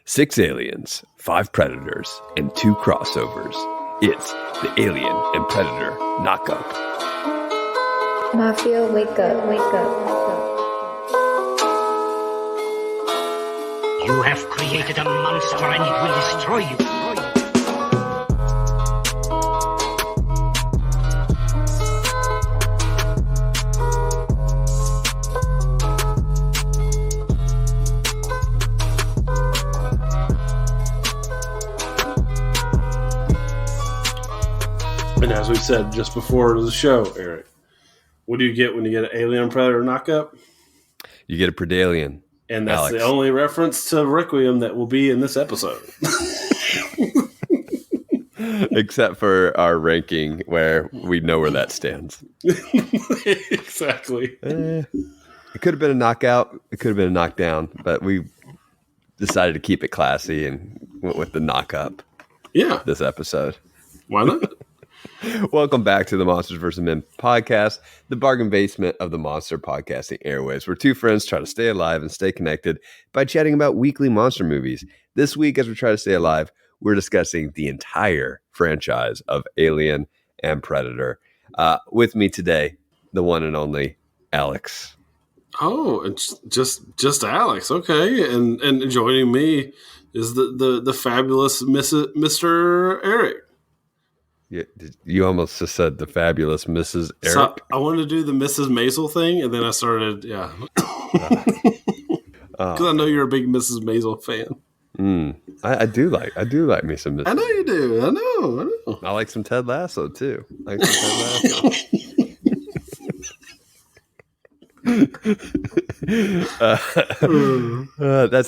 6 aliens, 5 predators, and 2 crossovers. It's the Alien and Predator Knockup. Mafia, wake up, wake up, wake up. You have created a monster and it will destroy you. And as we said just before the show, Eric, what do you get when you get an Alien Predator Knockup? You get a Predalien. And that's Alex. the only reference to Requiem that will be in this episode. Except for our ranking where we know where that stands. Exactly. It could have been a knockout. It could have been a knockdown. But we decided to keep it classy and went with the knockup. Yeah. This episode. Why not? Welcome back to the Monsters vs. Men podcast, the bargain basement of the monster podcasting airwaves, where two friends try to stay alive and stay connected by chatting about weekly monster movies. This week, as we try to stay alive, we're discussing the entire franchise of Alien and Predator. With me today, the one and only Alex. Oh, it's just Alex. Okay. And joining me is the fabulous Mr. Eric. You almost just said the fabulous Mrs. Eric. So I wanted to do the Mrs. Maisel thing, and then I started, because I know you're a big Mrs. Maisel fan. I do like me some Mrs. I know you do. I know. I like some Ted Lasso too. That's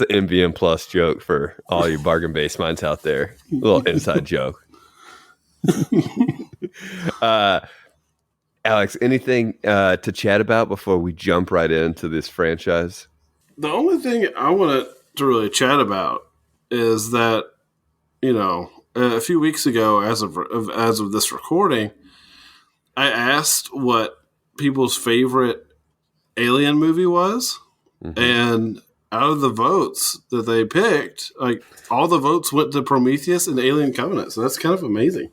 an MVM Plus joke for all you bargain base minds out there. A little inside joke. Alex, anything to chat about before we jump right into this franchise? The only thing I wanted to really chat about is that, a few weeks ago, as of this recording, I asked what people's favorite Alien movie was, and out of the votes that they picked, like all the votes went to Prometheus and Alien Covenant. So that's kind of amazing.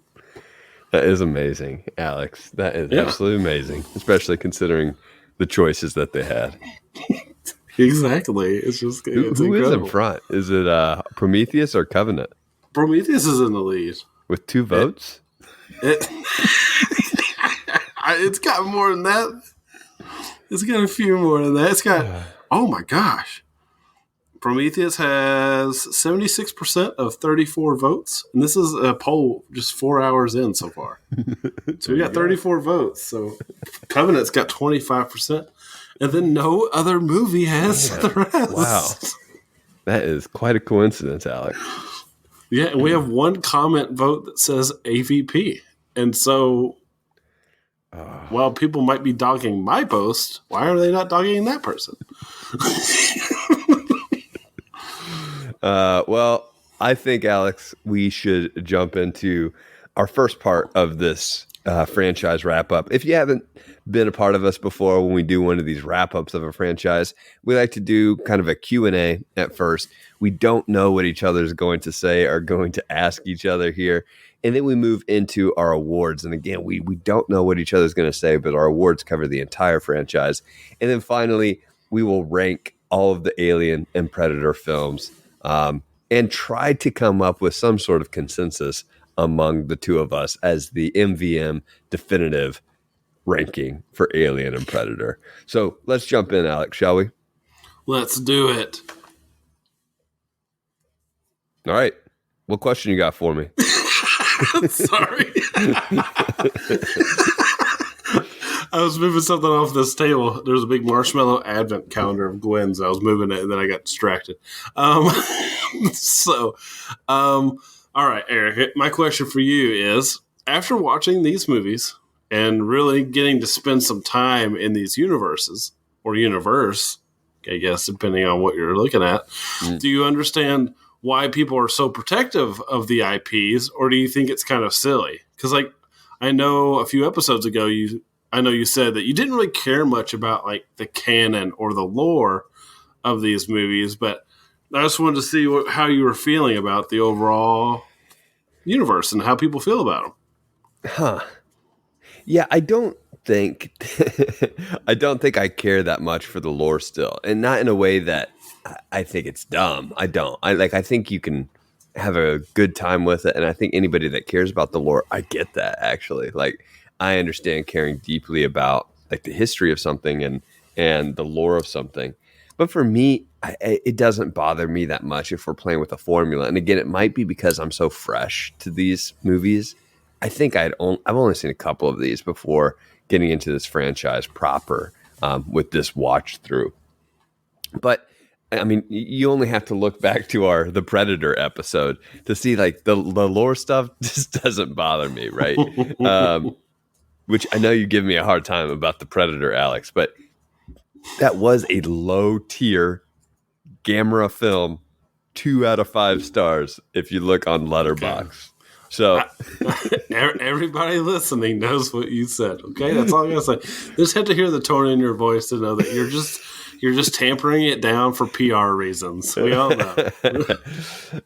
That is amazing, Alex. That is absolutely amazing, especially considering the choices that they had. Exactly. It's just it's who is incredible. in front? Is it Prometheus or Covenant? Prometheus is in the lead with 2 votes. It's got more than that. It's got a few more than that. It's got oh my gosh. Prometheus has 76% of 34 votes. And this is a poll just 4 hours in so far. So we got 34 votes. So Covenant's got 25%. And then no other movie has the rest. Wow. That is quite a coincidence, Alex. Yeah, and we have one comment vote that says AVP. And so while people might be dogging my post, why are they not dogging that person? Well, I think, Alex, we should jump into our first part of this franchise wrap-up. If you haven't been a part of us before, when we do one of these wrap-ups of a franchise, we like to do kind of a Q&A at first. We don't know what each other is going to say or going to ask each other here. And then we move into our awards. And again, we don't know what each other is going to say, but our awards cover the entire franchise. And then finally, we will rank all of the Alien and Predator films and try to come up with some sort of consensus among the two of us as the MVM definitive ranking for Alien and Predator. So let's jump in, Alex, shall we? Let's do it. All right. What question you got for me? Sorry. I was moving something off this table. There's a big marshmallow advent calendar of Gwen's. I was moving it, and then I got distracted. All right, Eric, my question for you is, after watching these movies and really getting to spend some time in these universes, or universe, I guess, depending on what you're looking at, do you understand why people are so protective of the IPs, or do you think it's kind of silly? Because, I know a few episodes ago, I know you said that you didn't really care much about, the canon or the lore of these movies, but I just wanted to see how you were feeling about the overall universe and how people feel about them. Huh. Yeah, I don't think I don't think I care that much for the lore still, and not in a way that I think it's dumb. I don't. I think you can have a good time with it, and I think anybody that cares about the lore, I get that actually. Like I understand caring deeply about like the history of something and the lore of something. But for me, it doesn't bother me that much if we're playing with a formula. And again, it might be because I'm so fresh to these movies. I think I've only seen a couple of these before getting into this franchise proper with this watch through. But I mean, you only have to look back to the Predator episode to see like the lore stuff just doesn't bother me, right? Which I know you give me a hard time about the Predator, Alex, but that was a low tier Gamera film, 2 out of 5 stars if you look on Letterboxd. Okay. So everybody listening knows what you said. Okay, that's all I'm gonna say. You just have to hear the tone in your voice to know that you're just tampering it down for PR reasons. We all know.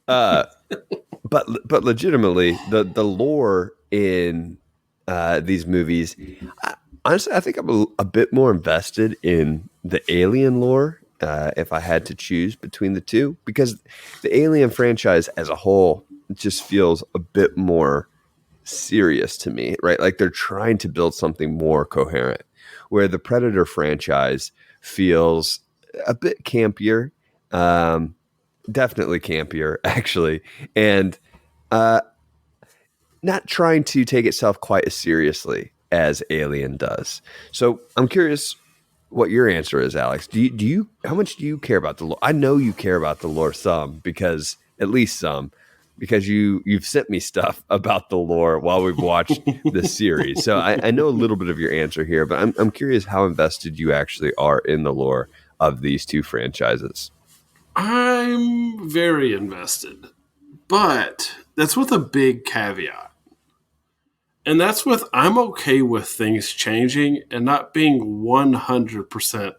But legitimately, the lore in these movies, honestly, I think I'm a bit more invested in the Alien lore if I had to choose between the two, because the Alien franchise as a whole just feels a bit more serious to me, right? Like they're trying to build something more coherent, where the Predator franchise feels a bit campier, definitely campier, actually, and not trying to take itself quite as seriously as Alien does. So I'm curious what your answer is, Alex. Do you how much do you care about the lore? I know you care about the lore because you've sent me stuff about the lore while we've watched this series. So I know a little bit of your answer here, but I'm curious how invested you actually are in the lore of these two franchises. I'm very invested, but that's with a big caveat. And that's with I'm okay with things changing and not being 100%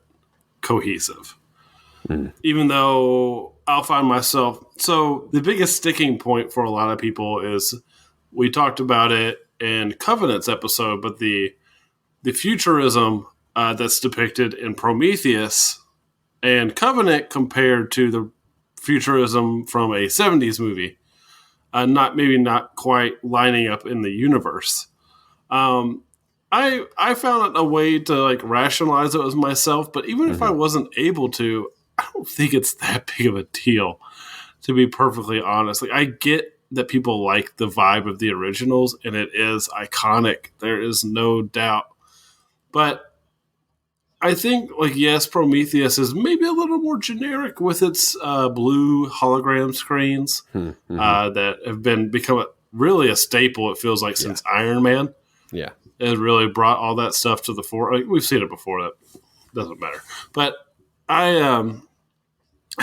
cohesive. Even though I'll find myself... So the biggest sticking point for a lot of people is, we talked about it in Covenant's episode, but the futurism that's depicted in Prometheus and Covenant compared to the futurism from a 70s movie, not quite lining up in the universe. I found a way to like rationalize it with myself, but even if I wasn't able to, I don't think it's that big of a deal, to be perfectly honest. Like I get that people like the vibe of the originals, and it is iconic. There is no doubt. But I think, like, yes, Prometheus is maybe a little more generic with its blue hologram screens that have become really a staple, it feels like, since Iron Man. Yeah. It really brought all that stuff to the fore. Like, we've seen it before. That doesn't matter. But I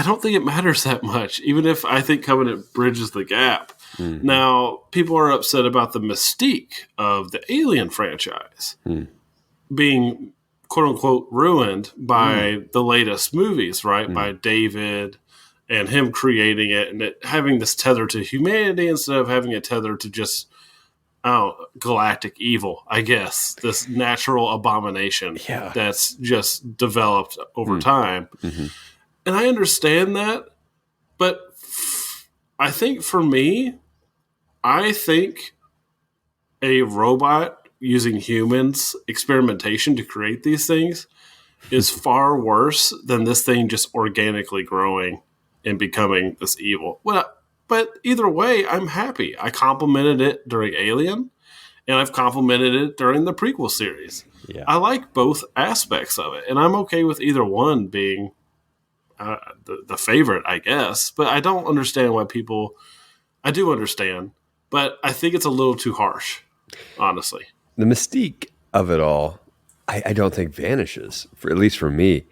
don't think it matters that much, even if I think Covenant bridges the gap. Now, people are upset about the mystique of the Alien franchise being, quote-unquote, ruined by the latest movies, right? By David and him creating it and it having this tether to humanity instead of having a tether to just, galactic evil, I guess. This natural abomination that's just developed over time. And I understand that, but I think for me, I think a robot using humans experimentation to create these things is far worse than this thing just organically growing and becoming this evil. Well, but either way, I'm happy. I complimented it during Alien, and I've complimented it during the prequel series. Yeah. I like both aspects of it, and I'm okay with either one being the favorite, I guess. But I don't understand why people... I do understand, but I think it's a little too harsh, honestly. The mystique of it all, I don't think vanishes, at least for me.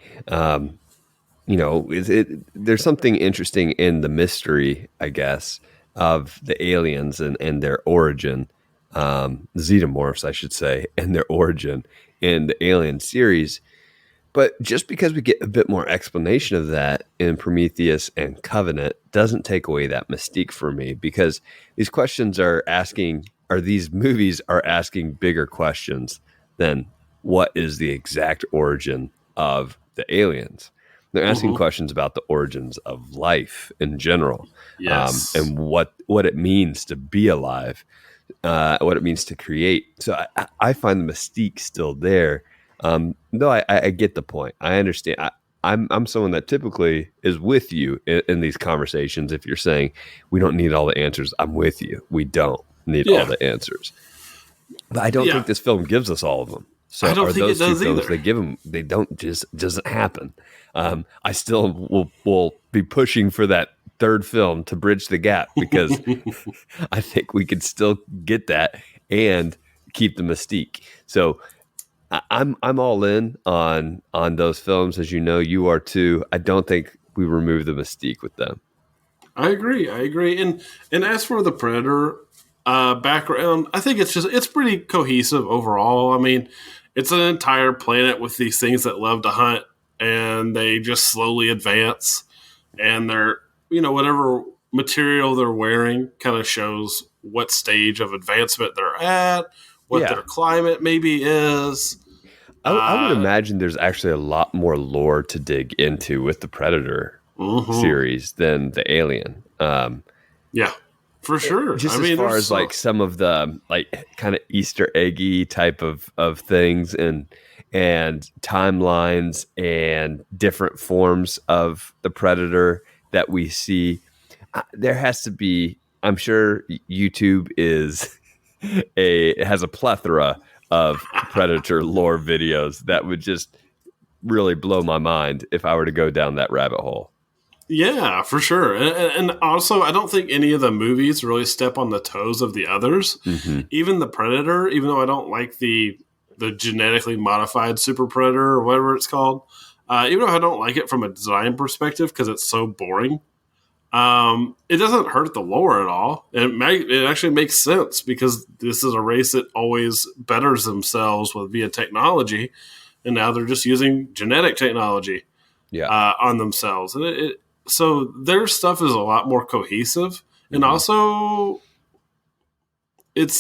There's something interesting in the mystery, I guess, of the aliens and their origin, xenomorphs, I should say, and their origin in the Alien series. But just because we get a bit more explanation of that in Prometheus and Covenant doesn't take away that mystique for me, because these questions are asking, or these movies are asking bigger questions than what is the exact origin of the aliens. They're asking questions about the origins of life in general, Yes. and what it means to be alive, what it means to create. So I find the mystique still there. No, I get the point. I understand. I'm someone that typically is with you in these conversations. If you're saying we don't need all the answers, I'm with you. We don't need all Yeah. the answers. But I don't Yeah. think this film gives us all of them. So I don't are think it those two does films either. they give them? They don't just doesn't happen. I still will be pushing for that third film to bridge the gap, because I think we could still get that and keep the mystique. So I'm all in on those films, as you know you are too. I don't think we remove the mystique with them. I agree. And as for the Predator background, I think it's pretty cohesive overall. I mean, it's an entire planet with these things that love to hunt, and they just slowly advance, and they're, whatever material they're wearing kind of shows what stage of advancement they're at, what Yeah. their climate maybe is. I would imagine there's actually a lot more lore to dig into with the Predator series than the Alien. Yeah, for sure. Just I as mean, far there's as like some of the like kind of Easter eggy type of things, and timelines and different forms of the Predator that we see. There has to be. I'm sure YouTube has a plethora of Predator lore videos that would just really blow my mind if I were to go down that rabbit hole. Yeah, for sure. And also, I don't think any of the movies really step on the toes of the others. Even the Predator, even though I don't like the genetically modified Super Predator or whatever it's called, even though I don't like it from a design perspective because it's so boring, it doesn't hurt the lore at all. It actually makes sense because this is a race that always betters themselves via technology, and now they're just using genetic technology Yeah. on themselves, and so their stuff is a lot more cohesive, and also it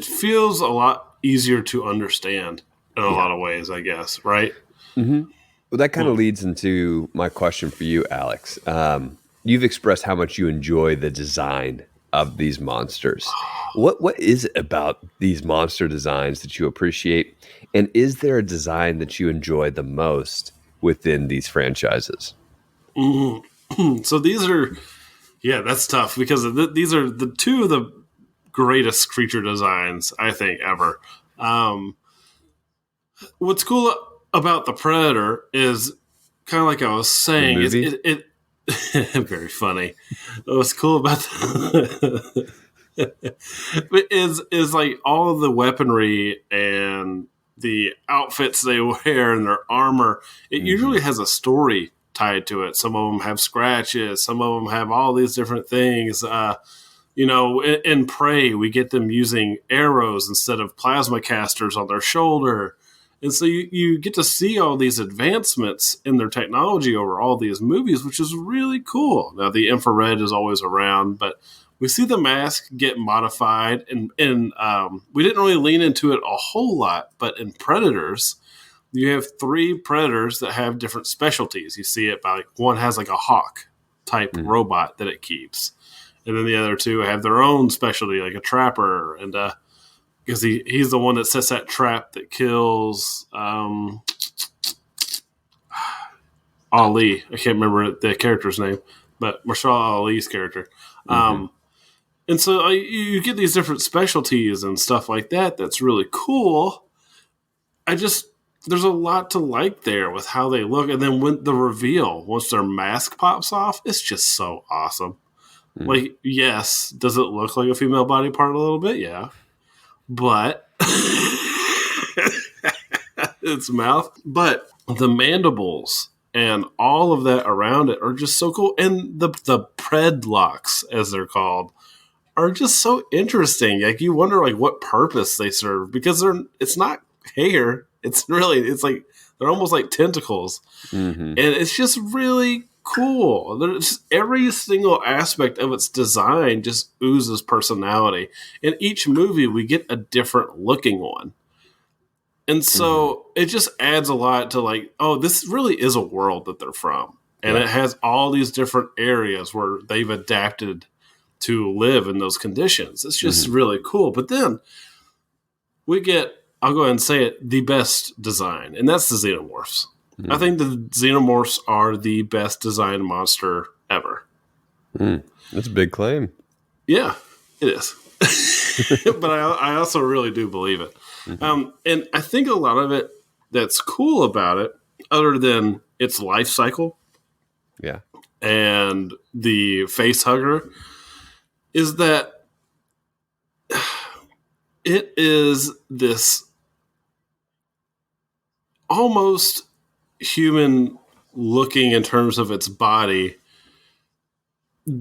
feels a lot easier to understand in a lot of ways, I guess, right? Well, that kind of leads into my question for you, Alex. You've expressed how much you enjoy the design of these monsters. What is it about these monster designs that you appreciate? And is there a design that you enjoy the most within these franchises? So these are, yeah, that's tough because these are the two of the greatest creature designs I think ever. What's cool about the Predator is kind of like I was saying, The movie? it very funny. What's cool about is like all of the weaponry and the outfits they wear and their armor. It usually has a story tied to it. Some of them have scratches. Some of them have all these different things. In Prey, we get them using arrows instead of plasma casters on their shoulder. And so you get to see all these advancements in their technology over all these movies, which is really cool. Now, the infrared is always around, but we see the mask get modified. And we didn't really lean into it a whole lot, but in Predators, you have 3 Predators that have different specialties. You see it by one has like a hawk type robot that it keeps. And then the other 2 have their own specialty, like a trapper, and because he's the one that sets that trap that kills Ali. I can't remember the character's name, but Marshall Ali's character. And so you get these different specialties and stuff like that. That's really cool. There's a lot to like there with how they look. And then when the reveal, once their mask pops off, it's just so awesome. Like, yes, does it look like a female body part a little bit? Yeah. But its mouth. But the mandibles and all of that around it are just so cool. And the predlocks, as they're called, are just so interesting. Like, you wonder like what purpose they serve, because it's not hair. It's like They're almost like tentacles. And it's just really cool. There's every single aspect of its design just oozes personality. In each movie, we get a different looking one. And so it just adds a lot to like, oh, this really is a world that they're from. And it has all these different areas where they've adapted to live in those conditions. It's just really cool. But then we get, I'll go ahead and say it, the best design, and that's the xenomorphs. I think the xenomorphs are the best designed monster ever. That's a big claim. Yeah, it is. But I also really do believe it. And I think a lot of it that's cool about it, other than its life cycle and the face hugger, is that it is this almost human looking in terms of its body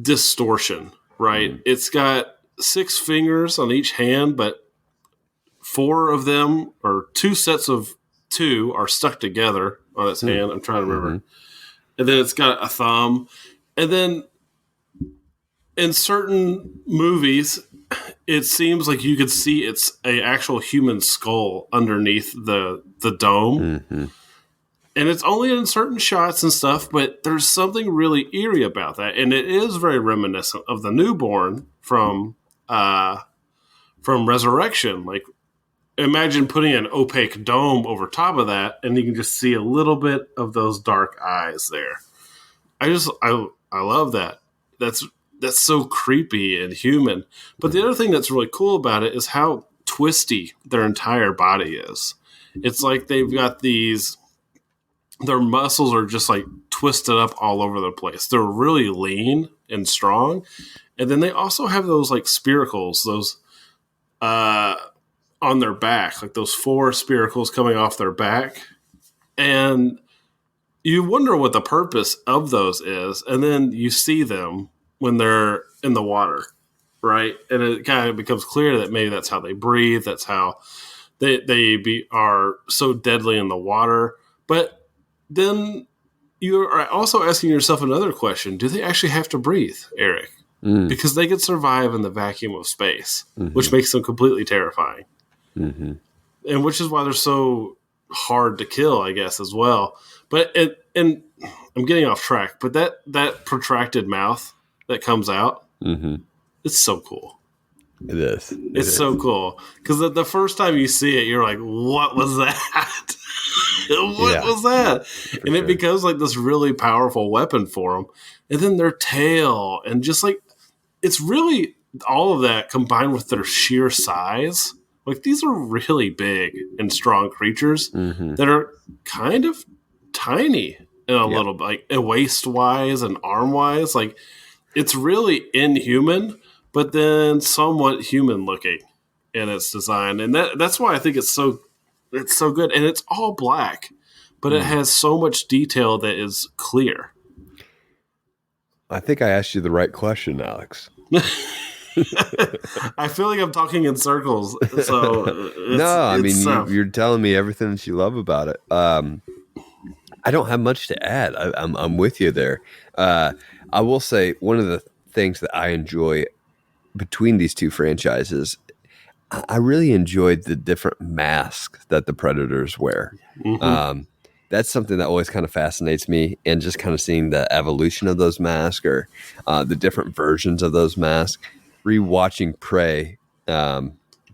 distortion, right? It's got 6 fingers on each hand, but 4 of them, or 2 sets of 2, are stuck together on its hand. I'm trying to remember. And then it's got a thumb. And then in certain movies, it seems like you could see it's a actual human skull underneath the dome. And it's only in certain shots and stuff, but there's something really eerie about that. And it is very reminiscent of the newborn from Resurrection. Like, imagine putting an opaque dome over top of that, and you can just see a little bit of those dark eyes there. I love that. That's so creepy and human. But the other thing that's really cool about it is how twisty their entire body is. It's like they've got these, their muscles are just like twisted up all over the place. They're really lean and strong. And then they also have those like spiracles, those on their back, like those 4 spiracles coming off their back. And you wonder what the purpose of those is. And then you see them when they're in the water, right? And it kind of becomes clear that maybe that's how they breathe. That's how they are so deadly in the water. But then you are also asking yourself another question. Do they actually have to breathe, Eric? Because they could survive in the vacuum of space, which makes them completely terrifying. And which is why they're so hard to kill, I guess, as well. But and I'm getting off track, but that protracted mouth that comes out, it's so cool. It is. It's so cool. Because the first time you see it, you're like, what was that? What was that? And it becomes like this really powerful weapon for them. And then their tail, and just like, it's really all of that combined with their sheer size. Like, these are really big and strong creatures that are kind of tiny in a little bit, like waist-wise and arm-wise. Like, it's really inhuman, but then somewhat human-looking in its design. And that's why I think it's so good. And it's all black, but it has so much detail that is clear. I think I asked you the right question, Alex. I feel like I'm talking in circles. So you're telling me everything that you love about it. I don't have much to add. I'm with you there. I will say one of the things that I enjoy between these two franchises, I really enjoyed the different masks that the Predators wear. That's something that always kind of fascinates me, and just kind of seeing the evolution of those masks, or the different versions of those masks. Rewatching Prey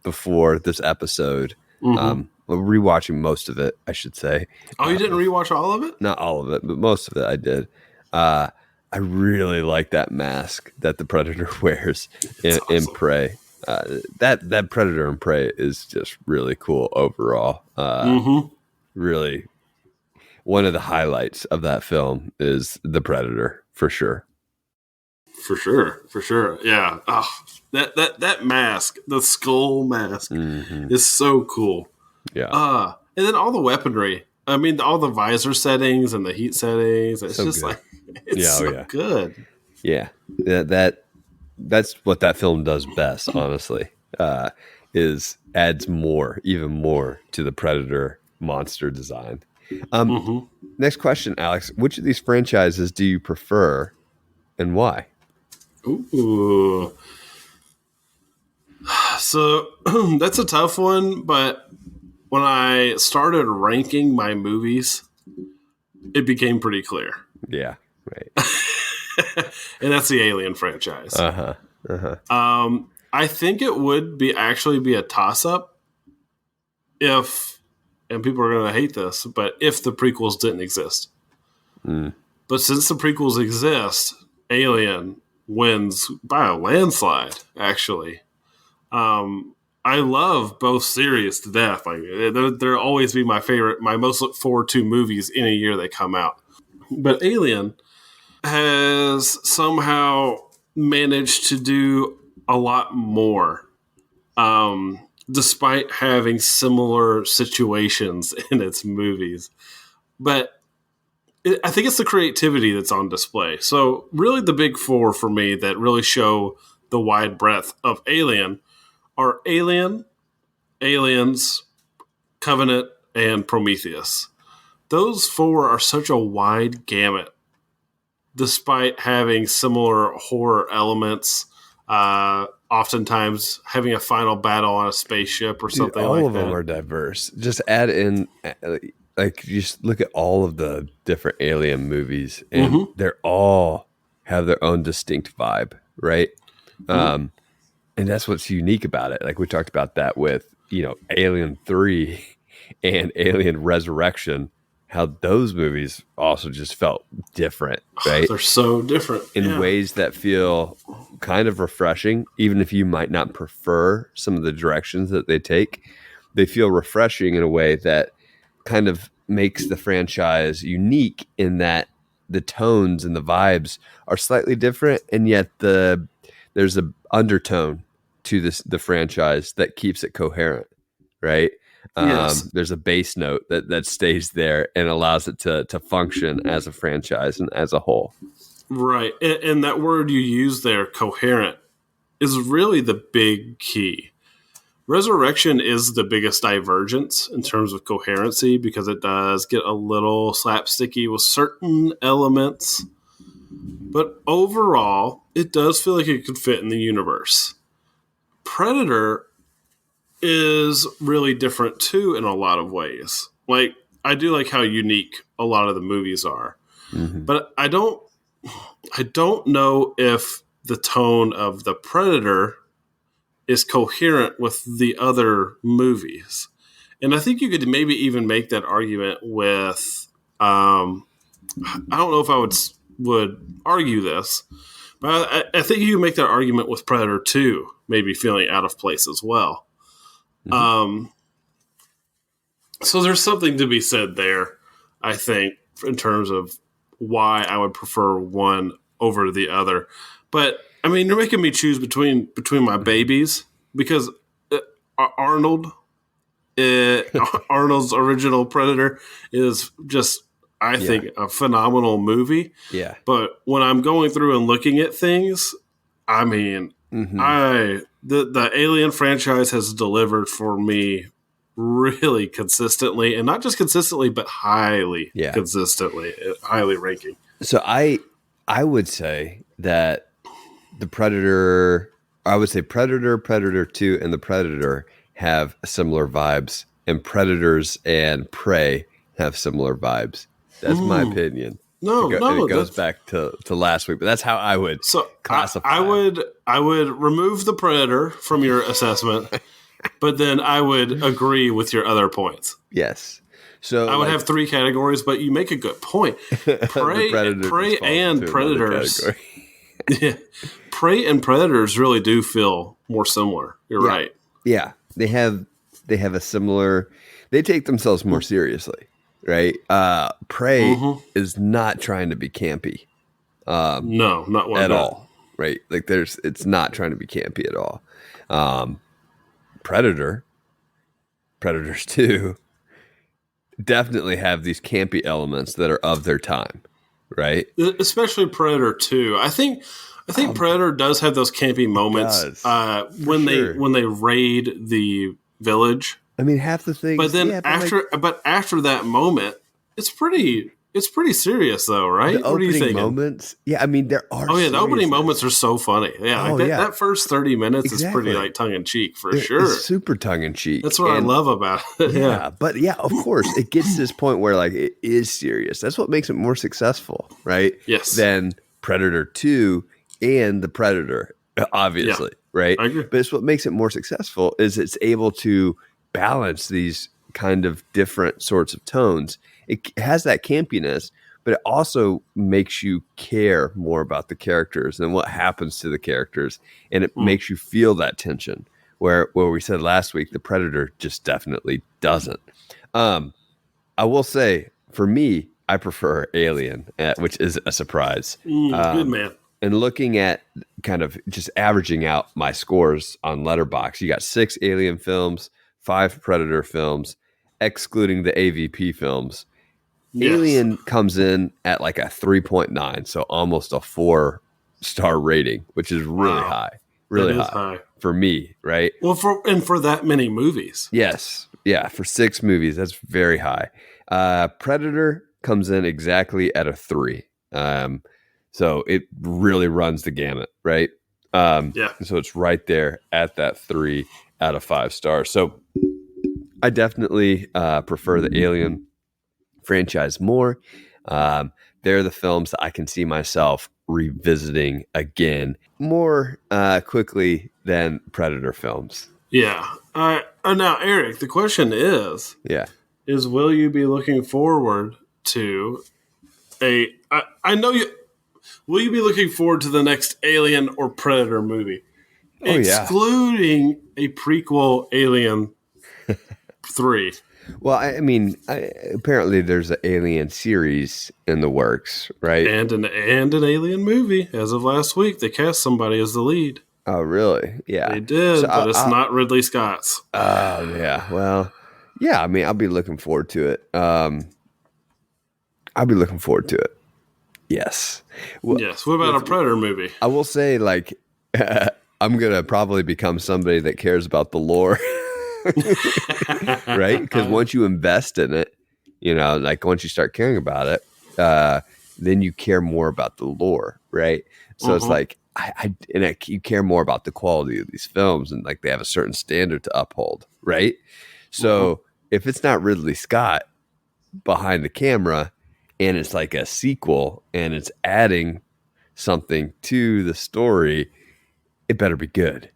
before this episode, rewatching most of it, I should say. Oh, you didn't rewatch all of it? Not all of it, but most of it I did. I really like that mask that the Predator wears in Prey. That Predator in Prey is just really cool overall. Really, one of the highlights of that film is the Predator, for sure. For sure. Yeah. Oh, that mask, the skull mask, is so cool. Yeah. And then all the weaponry. I mean, all the visor settings and the heat settings. It's so just good. Like, it's good. Yeah. That's what that film does best, honestly, is adds even more to the Predator monster design. Next question, Alex. Which of these franchises do you prefer and why? Ooh. So that's a tough one, but when I started ranking my movies, it became pretty clear. Yeah, right. And that's the Alien franchise. I think it would actually be a toss-up if, and people are going to hate this, but if the prequels didn't exist. But since the prequels exist, Alien wins by a landslide, actually. I love both series to death. Like they'll always be my favorite, my most look forward to movies in a year they come out. But Alien has somehow managed to do a lot more, despite having similar situations in its movies. But I think it's the creativity that's on display. So really the big four for me that really show the wide breadth of Alien are Alien, Aliens, Covenant, and Prometheus. Those four are such a wide gamut, despite having similar horror elements, oftentimes having a final battle on a spaceship or something like that. All of them are diverse. Just add in, like, just look at all of the different Alien movies, and they're all have their own distinct vibe, right? And that's what's unique about it. Like we talked about that with, Alien 3 and Alien Resurrection, how those movies also just felt different, right? They're so different. In ways that feel kind of refreshing, even if you might not prefer some of the directions that they take. They feel refreshing in a way that kind of makes the franchise unique in that the tones and the vibes are slightly different, and yet there's an undertone to the franchise that keeps it coherent, right? Yes. There's a bass note that stays there and allows it to function as a franchise and as a whole. Right. And that word you use there, coherent, is really the big key. Resurrection is the biggest divergence in terms of coherency because it does get a little slapsticky with certain elements. But overall, it does feel like it could fit in the universe. Predator is really different too in a lot of ways. Like, I do like how unique a lot of the movies are. But I don't know if the tone of the Predator is coherent with the other movies. And I think you could maybe even make that argument with I don't know if I would argue this, but I think you can make that argument with Predator 2 maybe feeling out of place as well. So there's something to be said there, I think, in terms of why I would prefer one over the other. But I mean, you're making me choose between my babies because Arnold's original Predator is just, I think, a phenomenal movie. Yeah. But when I'm going through and looking at things, I mean, the Alien franchise has delivered for me really consistently, and not just consistently, but highly consistently, highly ranking. So I would say that the Predator, I would say Predator, Predator 2, and the Predator have similar vibes, and Predators and Prey have similar vibes. That's my opinion. It goes back to last week, but that's how I would classify. I would remove the Predator from your assessment, but then I would agree with your other points. Yes. So I would have three categories, but you make a good point. Prey and Predators. Prey and Predators really do feel more similar. You're right. Yeah. They have a similar, they take themselves more seriously. Right, Prey is not trying to be campy. No, not one at all. Right, like it's not trying to be campy at all. Predators 2 definitely have these campy elements that are of their time. Right, especially Predator 2. I think Predator does have those campy moments when they raid the village. I mean, half the things. But then after that moment, it's pretty serious though, right? The What are you opening thinking? moments, yeah, I mean, there are. Oh yeah, the opening seriousness. moments are so funny. Yeah, like that first 30 minutes is Exactly. pretty like tongue in cheek for It's sure. super tongue in cheek. That's what I love about it. Yeah, but yeah, of course, it gets to this point where like it is serious. That's what makes it more successful, right? Yes. Than Predator 2 and The Predator, obviously, right? I agree. But it's what makes it more successful is it's able to balance these kind of different sorts of tones. It has that campiness, but it also makes you care more about the characters and what happens to the characters, and it makes you feel that tension. Where we said last week, The Predator just definitely doesn't. I will say, for me, I prefer Alien, which is a surprise. Good man. And looking at kind of just averaging out my scores on Letterboxd, you got 6 Alien films, 5 Predator films, excluding the AVP films. Yes. Alien comes in at like a 3.9, so almost a 4-star rating, which is really high. Really high for me, right? Well, for that many movies. Yes. Yeah, for 6 movies, that's very high. Predator comes in exactly at a 3. So it really runs the gamut, right? Yeah. So it's right there at that 3 out of 5 stars. So I definitely prefer the Alien franchise more. They're the films that I can see myself revisiting again more quickly than Predator films. Yeah. Now, Eric, the question is, Yeah. will you be looking forward to I know you, will you be looking forward to the next Alien or Predator movie? Oh, excluding a prequel Alien 3. Well, I mean, apparently there's an Alien series in the works, right? And an Alien movie. As of last week, they cast somebody as the lead. Oh, really? Yeah. They did, but it's not Ridley Scott's. Oh, yeah. Well, yeah, I mean, I'll be looking forward to it. I'll be looking forward to it. Yes. Well, yes. What about a Predator movie? I will say, like, I'm going to probably become somebody that cares about the lore. Right? Because once you invest in it, you know, like once you start caring about it, then you care more about the lore, right? So it's like, you care more about the quality of these films, and like they have a certain standard to uphold, right? So if it's not Ridley Scott behind the camera and it's like a sequel and it's adding something to the story, it better be good.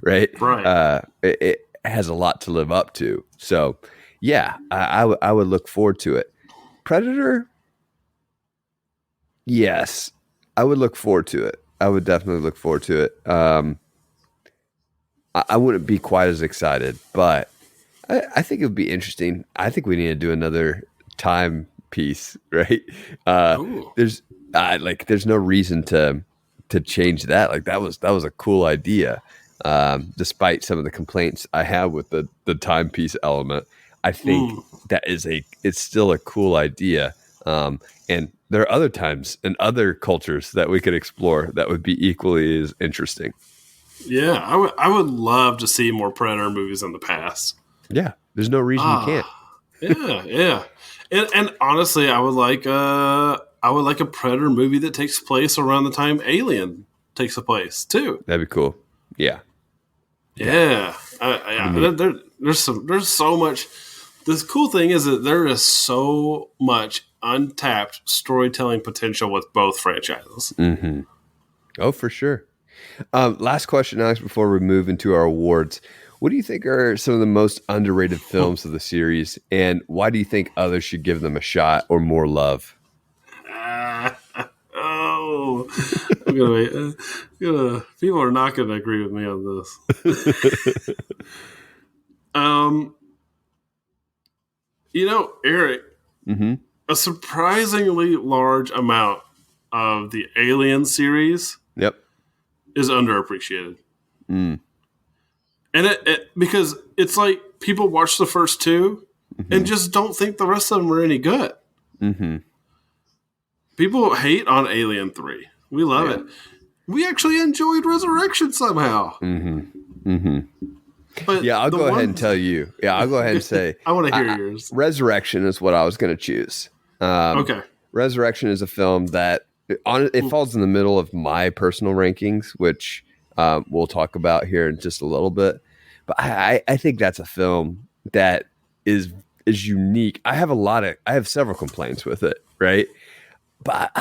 Right? It has a lot to live up to. So yeah, I would look forward to it. Predator, yes, I would look forward to it. I would definitely look forward to it. I wouldn't be quite as excited, but I think it would be interesting. I think we need to do another time piece, right? There's no reason to change that. Like that was a cool idea. Despite some of the complaints I have with the timepiece element, I think it's still a cool idea. And there are other times and other cultures that we could explore that would be equally as interesting. Yeah, I would love to see more Predator movies in the past. Yeah, there's no reason you can't. Yeah. And honestly, I would like a Predator movie that takes place around the time Alien takes place too. That'd be cool. Yeah. Yeah. There's so much. The cool thing is that there is so much untapped storytelling potential with both franchises. Mm-hmm. Oh, for sure. Last question, Alex, before we move into our awards. What do you think are some of the most underrated films of the series, and why do you think others should give them a shot or more love? People are not going to agree with me on this. Eric, a surprisingly large amount of the Alien series is underappreciated. And it because it's like people watch the first 2 and just don't think the rest of them are any good. People hate on Alien 3. We love it. We actually enjoyed Resurrection somehow. But Yeah, I'll the go ahead one- and tell you. Yeah, I'll go ahead and say I want to hear yours. Resurrection is what I was going to choose. Okay. Resurrection is a film that it falls in the middle of my personal rankings, which we'll talk about here in just a little bit. But I think that's a film that is unique. I have several complaints with it, right? But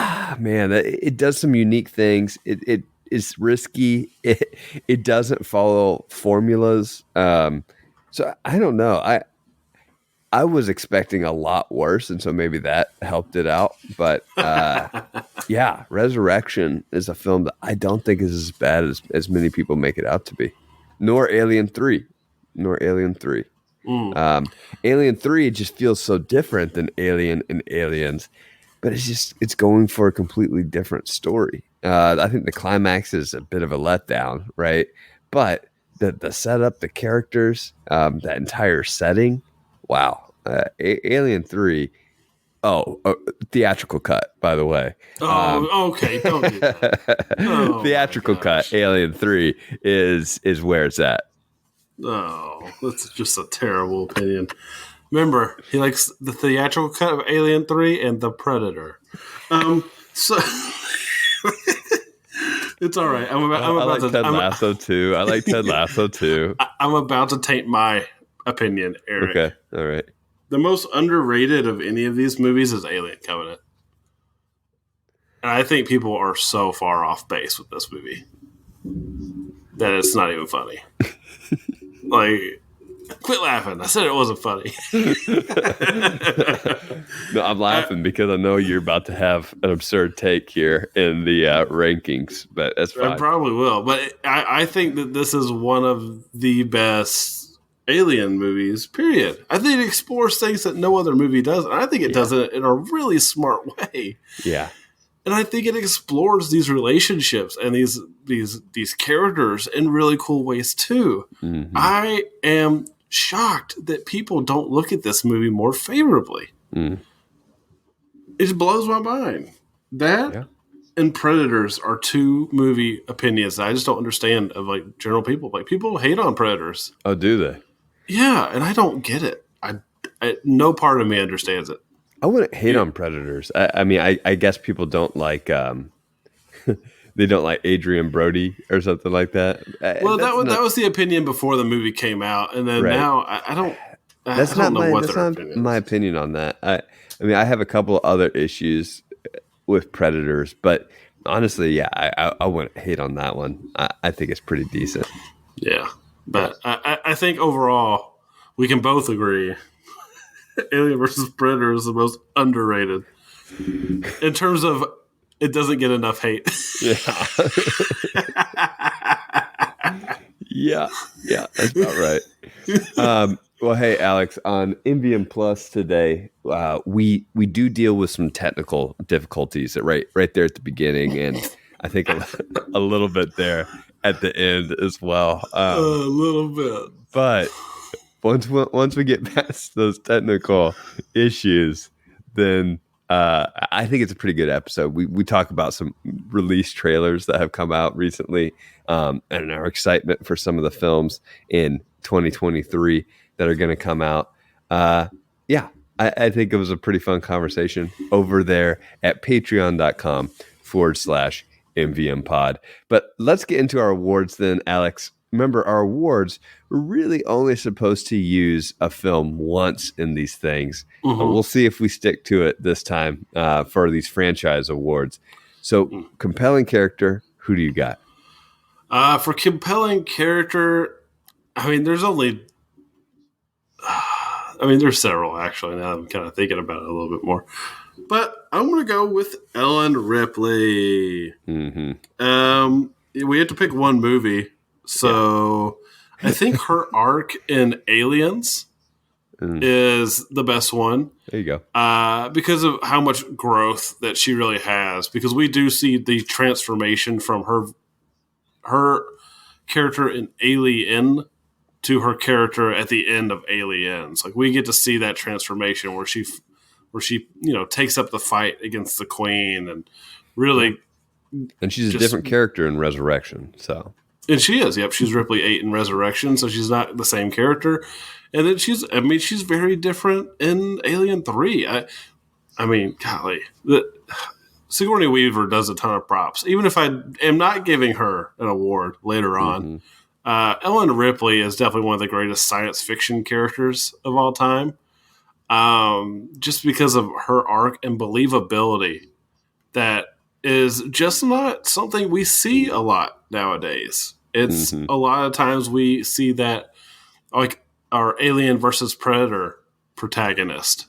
man, it does some unique things. It is risky. It doesn't follow formulas. So I don't know. I was expecting a lot worse, and so maybe that helped it out. But yeah, Resurrection is a film that I don't think is as bad as many people make it out to be. Nor Alien 3. Alien 3 just feels so different than Alien and Aliens, but it's going for a completely different story. I think the climax is a bit of a letdown, right? But the setup, the characters, that entire setting, wow. Alien 3. Oh, theatrical cut, by the way. Oh, okay. Don't do that. Oh, Theatrical cut, Alien 3 is where it's at. Oh, that's just a terrible opinion. Remember, he likes the theatrical cut of Alien 3 and The Predator. So it's all right. I like Ted Lasso too. I like Ted Lasso too. I'm about to taint my opinion, Eric. Okay, all right. The most underrated of any of these movies is Alien Covenant. And I think people are so far off base with this movie that it's not even funny. Like, quit laughing. I said it wasn't funny. No, I'm laughing because I know you're about to have an absurd take here in the rankings, but that's fine. I probably will. But I think that this is one of the best Alien movies, period. I think it explores things that no other movie does. And I think it does it in a really smart way. Yeah. And I think it explores these relationships and these characters in really cool ways too. Mm-hmm. I am shocked that people don't look at this movie more favorably. Mm. It just blows my mind. That and Predators are two movie opinions that I just don't understand of like general people. Like people hate on Predators. Oh, do they? Yeah, and I don't get it. I no part of me understands it. I wouldn't hate on Predators. I mean, I guess people don't like they don't like Adrian Brody or something like that. Well, that was the opinion before the movie came out, and then now I don't. That's not my opinion on that. I mean, I have a couple of other issues with Predators, but honestly, yeah, I wouldn't hate on that one. I think it's pretty decent. Yeah, but I think overall we can both agree Alien versus Predator is the most underrated in terms of it doesn't get enough hate. Yeah. yeah, that's about right. Well, hey, Alex, on MVM Plus today, we do deal with some technical difficulties right there at the beginning, and I think a little bit there at the end as well. A little bit, but once we get past those technical issues, then I think it's a pretty good episode. We talk about some release trailers that have come out recently, and our excitement for some of the films in 2023 that are going to come out. I think it was a pretty fun conversation over there at patreon.com/MVM pod. But let's get into our awards then, Alex. Remember, our awards, we're really only supposed to use a film once in these things. Mm-hmm. We'll see if we stick to it this time for these franchise awards. So, compelling character, who do you got? For compelling character, I mean, there's several, actually, now I'm kind of thinking about it a little bit more. But I'm going to go with Ellen Ripley. Mm-hmm. We had to pick one movie. So I think her arc in Aliens is the best one. There you go. Because of how much growth that she really has. Because we do see the transformation from her character in Alien to her character at the end of Aliens. Like we get to see that transformation where she takes up the fight against the Queen and really. And she's a different character in Resurrection. So. And she is. Yep, she's Ripley 8 in Resurrection, so she's not the same character. And then she's very different in Alien 3. I mean, golly. Sigourney Weaver does a ton of props. Even if I am not giving her an award later on, Ellen Ripley is definitely one of the greatest science fiction characters of all time. Just because of her arc and believability that is just not something we see a lot nowadays. It's a lot of times we see that, like our Alien versus Predator protagonist,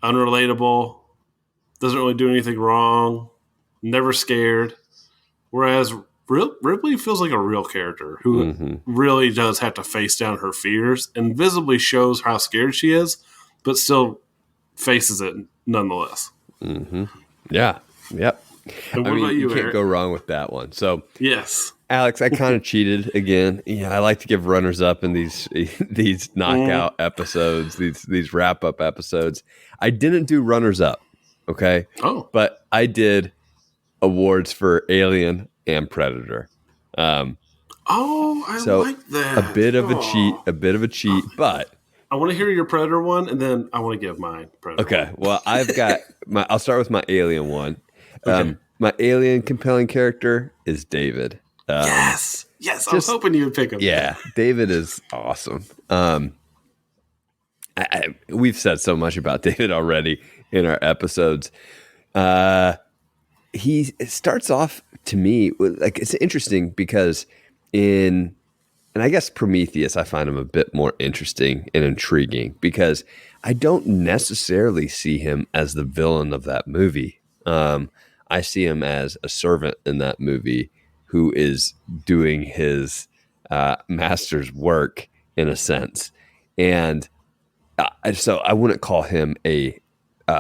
unrelatable, doesn't really do anything wrong, never scared. Whereas Ripley feels like a real character who really does have to face down her fears and visibly shows how scared she is, but still faces it nonetheless. Yeah. Yep. And what about you, can't Eric? go wrong with that one. So, Yes. Alex, I kind of cheated again. Yeah, I like to give runners up in these knockout episodes, these wrap up episodes. I didn't do runners up, okay? Oh. But I did awards for Alien and Predator. I like that. A bit of a cheat, but I want to hear your Predator one, and then I want to give mine Predator. okay. Well, I've got I'll start with my Alien one. Okay. My Alien compelling character is David. Yes. I was hoping you would pick him. Yeah, David is awesome. We've said so much about David already in our episodes. He starts off to me like it's interesting because and I guess Prometheus, I find him a bit more interesting and intriguing because I don't necessarily see him as the villain of that movie. I see him as a servant in that movie who is doing his master's work in a sense. And so I wouldn't call him a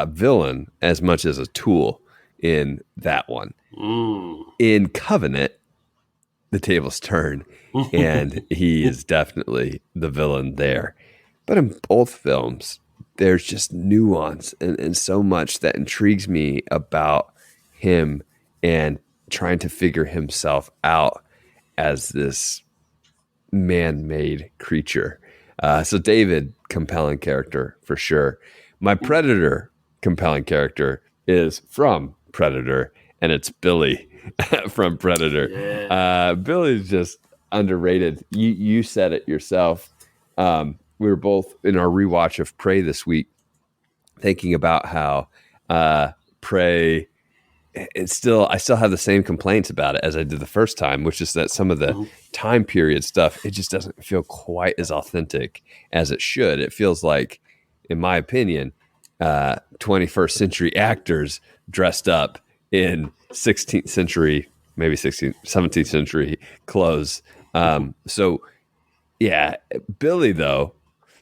villain as much as a tool in that one. In Covenant, the tables turn, and he is definitely the villain there. But in both films, there's just nuance and so much that intrigues me about him and trying to figure himself out as this man-made creature. So David, compelling character for sure. My Predator compelling character is from Predator, and it's Billy from Predator. Yeah. Billy's just underrated. You said it yourself. We were both in our rewatch of Prey this week thinking about how Prey, I still have the same complaints about it as I did the first time, which is that some of the time period stuff, it just doesn't feel quite as authentic as it should. It feels like, in my opinion, 21st century actors dressed up in 16th century, maybe 17th century clothes. So yeah, Billy though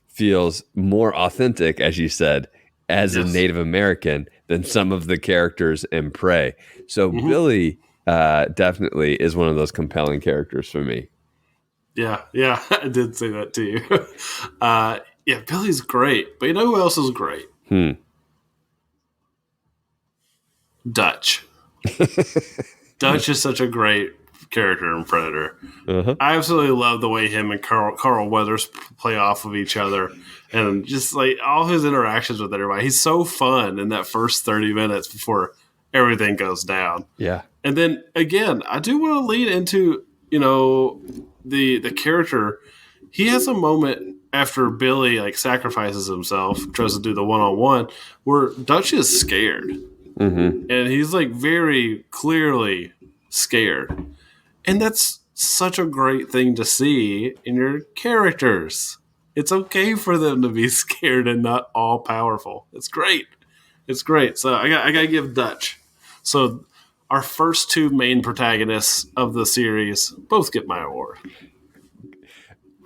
feels more authentic, as you said, as a Native American than some of the characters in Prey. So Billy definitely is one of those compelling characters for me. Yeah, I did say that to you. Billy's great, but you know who else is great? Dutch. Dutch is such a great character in Predator. I absolutely love the way him and Carl Weathers play off of each other, and just like all his interactions with everybody. He's so fun in that first 30 minutes before everything goes down. Yeah, and then again, I do want to lead into the character. He has a moment after Billy like sacrifices himself, tries to do the one-on-one, where Dutch is scared. And he's like very clearly scared. And that's such a great thing to see in your characters. It's okay for them to be scared and not all powerful. It's great. It's great. So I got to give Dutch. So our first two main protagonists of the series both get my award.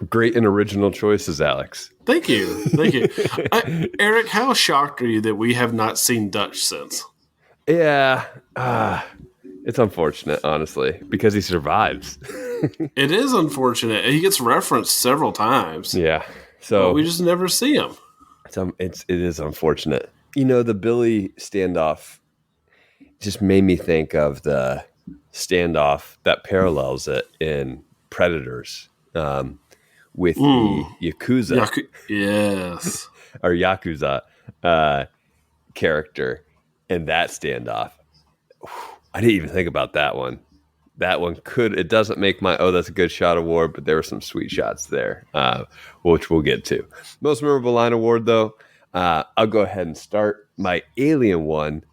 great and original choices, Alex. Thank you. Eric, how shocked are you that we have not seen Dutch since? Yeah, it's unfortunate, honestly, because he survives. It is unfortunate. He gets referenced several times. Yeah, so but we just never see him. It is unfortunate. You know, the Billy standoff just made me think of the standoff that parallels it in Predators with the Yakuza Yes. or Yakuza character and that standoff. I didn't even think about that one. That one it doesn't make my that's a good shot award, but there were some sweet shots there, which we'll get to. Most memorable line award, though, I'll go ahead and start. My Alien one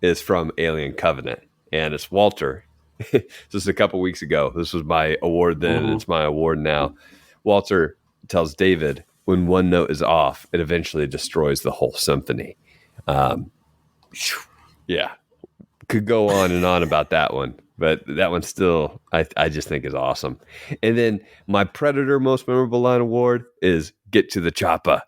is from Alien Covenant, and it's Walter. Just a couple weeks ago. This was my award then, and it's my award now. Walter tells David, when one note is off, it eventually destroys the whole symphony. Yeah. Could go on and on about that one, but that one still I just think is awesome. And then my Predator most memorable line award is Get to the Choppa,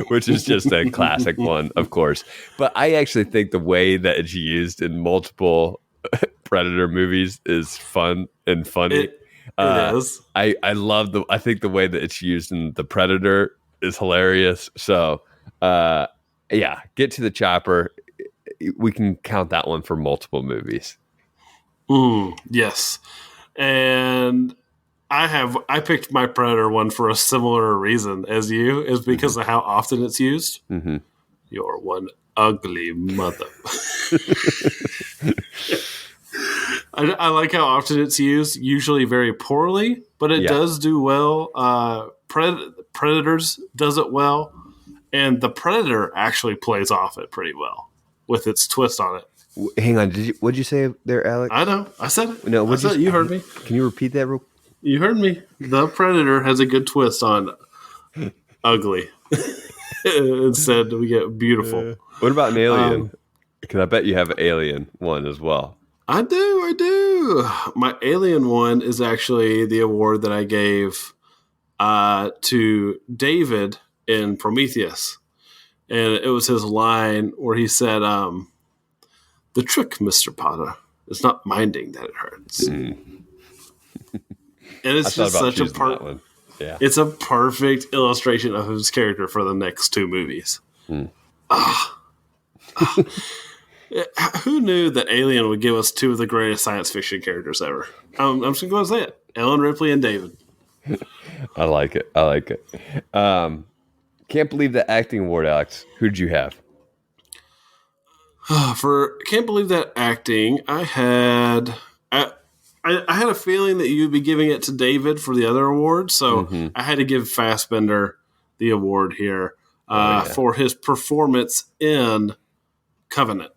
which is just a classic one, of course. But I actually think the way that it's used in multiple Predator movies is fun and funny. It is. I think the way that it's used in The Predator is hilarious. So yeah, Get to the Chopper. We can count that one for multiple movies. Yes. And I picked my Predator one for a similar reason as you, is because of how often it's used. Mm-hmm. You're one ugly mother. I like how often it's used, usually very poorly, but it does do well. Predators does it well, and the Predator actually plays off it pretty well with its twist on it. Hang on, what'd you say there, Alex? I know, I said it. No, I said it. You heard me. Can you repeat that real? You heard me. The Predator has a good twist on ugly. Instead, we get beautiful. What about an Alien? Because I bet you have an Alien one as well. I do. My Alien one is actually the award that I gave to David in Prometheus. And it was his line where he said, the trick, Mr. Potter, is not minding that it hurts. And it's just such a part. Yeah. It's a perfect illustration of his character for the next two movies. Who knew that Alien would give us two of the greatest science fiction characters ever? I'm just going to go and say it. Ellen Ripley and David. I like it. Can't believe the acting award, Alex. Who'd you have? For Can't Believe That Acting, I had a feeling that you'd be giving it to David for the other award, so I had to give Fassbender the award here for his performance in Covenant.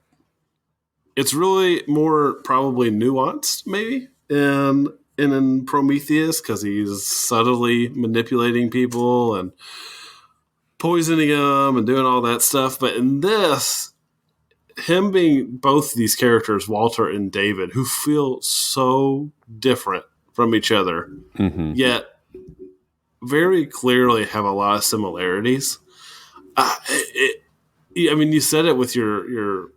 It's really more probably nuanced, maybe, in Prometheus, because he's subtly manipulating people and poisoning them and doing all that stuff. But in this, him being both these characters, Walter and David, who feel so different from each other, yet very clearly have a lot of similarities. You said it with your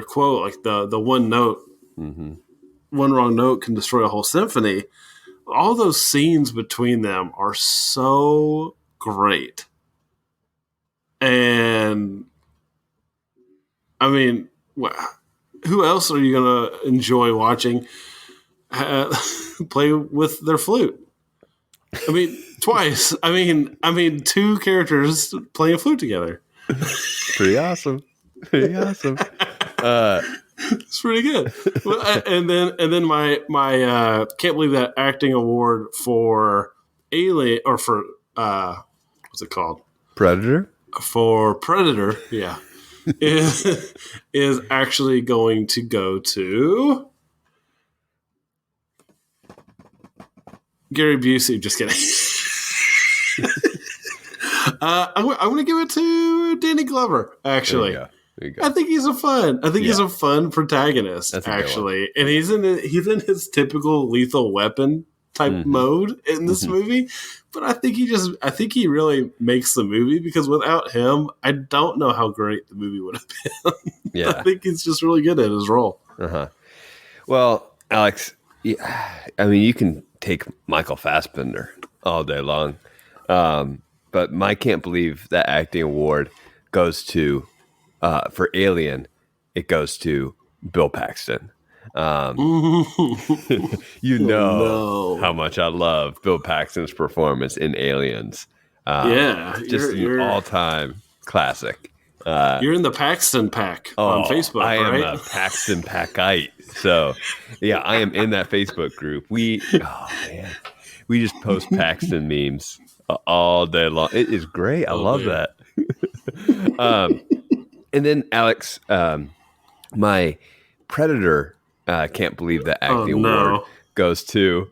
quote, like the one note, one wrong note can destroy a whole symphony. All those scenes between them are so great. And I mean, who else are you going to enjoy watching play with their flute? I mean, twice. I mean, two characters playing a flute together. Pretty awesome. It's pretty good. And then my Can't Believe That Acting award for Alien, or for what's it called? Predator. For Predator, yeah, is actually going to go to Gary Busey. Just kidding. I'm going to give it to Danny Glover. Actually, There you go. I think he's a fun protagenist. Actually, and he's in his typical Lethal Weapon type mode in this movie. But I think he really makes the movie, because without him, I don't know how great the movie would have been. Yeah. I think he's just really good at his role. Well, Alex, I mean, you can take Michael Fassbender all day long. But my Can't Believe That Acting award goes to, for Alien, it goes to Bill Paxton. You know no. how much I love Bill Paxton's performance in Aliens. Yeah, Just an you're all-time classic. you're in the Paxton pack on Facebook, I am right? a Paxton Packite. So, yeah, I am in that Facebook group. We just post Paxton memes all day long. It is great. I love man. that. And then Alex, my Predator can't believe that Oh acting award no. goes to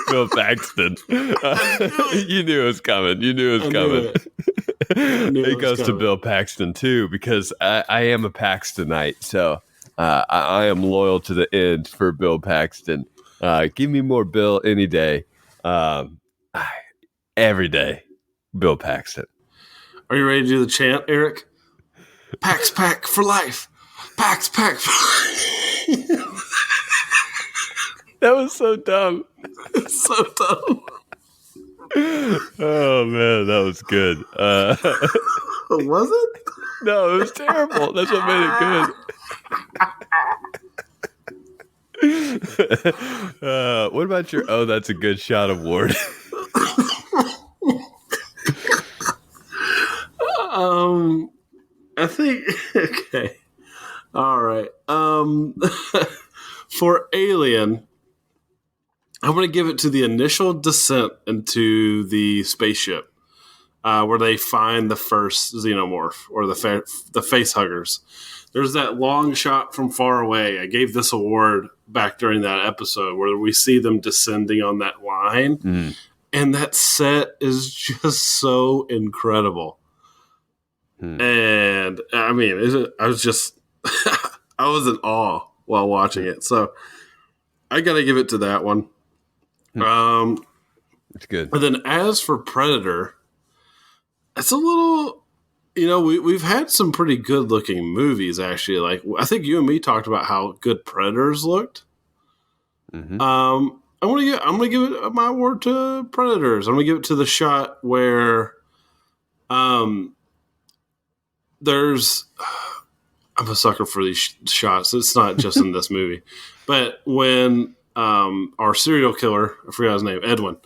Bill Paxton. You knew it was coming. You knew it was I knew coming. it. Knew It was goes to coming. Bill Paxton too, because I am a Paxtonite, so I am loyal to the end for Bill Paxton. Give me more Bill any day, every day. Bill Paxton. Are you ready to do the chant, Eric? Pax Pack for life. Pax Pack for life. That was so dumb. So dumb. Oh man, that was good. Was it? No, it was terrible. That's what made it good. What about your "Oh, that's a good shot" award? I think okay. All right. For Alien, I'm going to give it to the initial descent into the spaceship, where they find the first xenomorph or the face huggers. There's that long shot from far away. I gave this award back during that episode where we see them descending on that line, and that set is just so incredible. And I mean, I was just I was in awe while watching it. So I got to give it to that one. It's good. And then as for Predator, it's a little, we've had some pretty good looking movies actually. Like I think you and me talked about how good Predators looked. Mm-hmm. I'm gonna give it my award to Predators. I'm gonna give it to the shot where, there's. I'm a sucker for these shots. It's not just in this movie, but when our serial killer, I forgot his name, Edwin,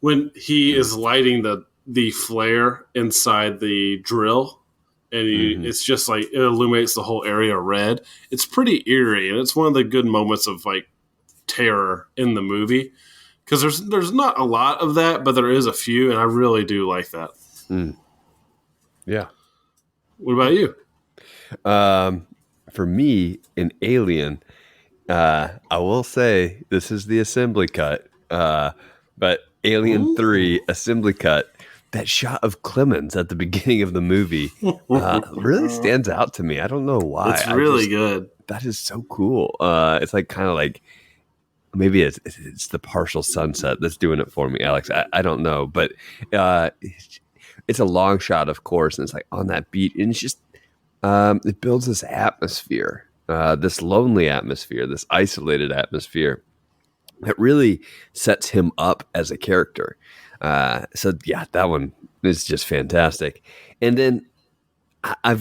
when he is lighting the flare inside the drill, and it's just like it illuminates the whole area red. It's pretty eerie, and it's one of the good moments of like terror in the movie because there's not a lot of that, but there is a few, and I really do like that. Yeah. What about you? For me, in Alien, I will say this is the assembly cut, but Alien 3 assembly cut, that shot of Clemens at the beginning of the movie really stands out to me. I don't know why. It's really good. That is so cool. It's like kind of like maybe it's the partial sunset that's doing it for me, Alex. I don't know, but it's a long shot, of course, and it's like on that beat, and it's just it builds this atmosphere, this lonely atmosphere, this isolated atmosphere that really sets him up as a character. So yeah, that one is just fantastic. And then I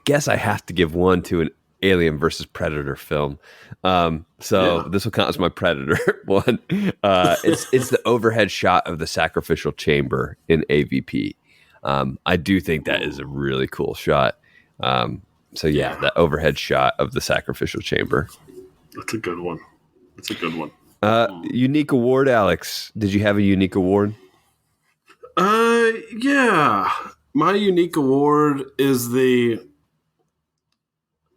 guess I have to give one to an Alien versus Predator film. This will count as my Predator one. It's the overhead shot of the sacrificial chamber in AVP. I do think that is a really cool shot. That overhead shot of the sacrificial chamber. That's a good one. Unique award, Alex. Did you have a unique award? Yeah. My unique award is the